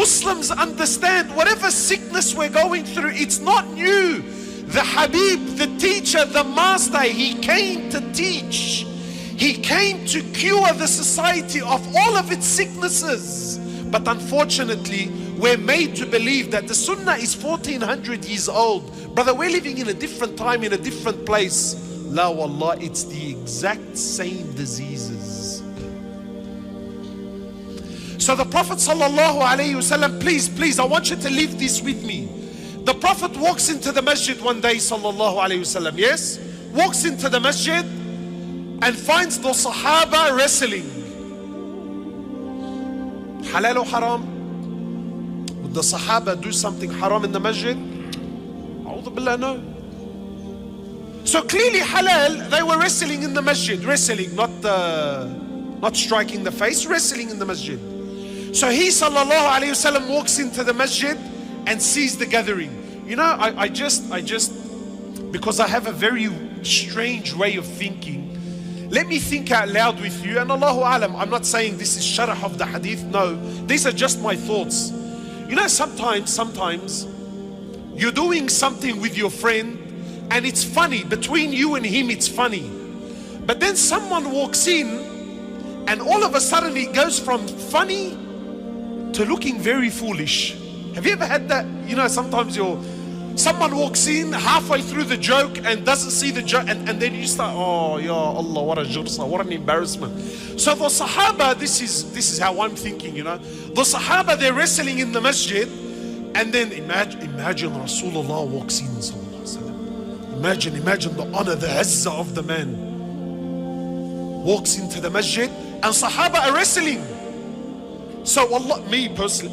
Muslims understand whatever sickness we're going through, it's not new. The Habib, the teacher, the master, he came to teach. He came to cure the society of all of its sicknesses. But unfortunately, we're made to believe that the Sunnah is 1400 years old. Brother, we're living in a different time, in a different place. La wallah, it's the exact same diseases. So the Prophet sallallahu alaihi wasallam, please, I want you to leave this with me. The Prophet walks into the masjid one day, sallallahu alaihi wasallam, yes? Walks into the masjid and finds the sahaba wrestling. Halal or haram? Would the sahaba do something haram in the masjid? A'udhu billah, no. So clearly halal, they were wrestling in the masjid. Wrestling, not striking the face, wrestling in the masjid. So he sallallahu alayhi wasallam walks into the masjid and sees the gathering. You know, I just, because I have a very strange way of thinking, let me think out loud with you. And Allahu Alam, I'm not saying this is sharh of the hadith. No, these are just my thoughts. You know, sometimes you're doing something with your friend and it's funny. Between you and him, it's funny. But then someone walks in and all of a sudden it goes from funny to looking very foolish. Have you ever had that? You know, sometimes someone walks in halfway through the joke and doesn't see the joke, and then you start, oh ya Allah, what a jursa, what an embarrassment. So the Sahaba, this is how I'm thinking, you know. The Sahaba, they're wrestling in the masjid, and then imagine Rasulullah walks in, sallallahu alaihi wasallam. Imagine the honor, the izzah of the man. Walks into the masjid and Sahaba are wrestling. So Allah, me personally,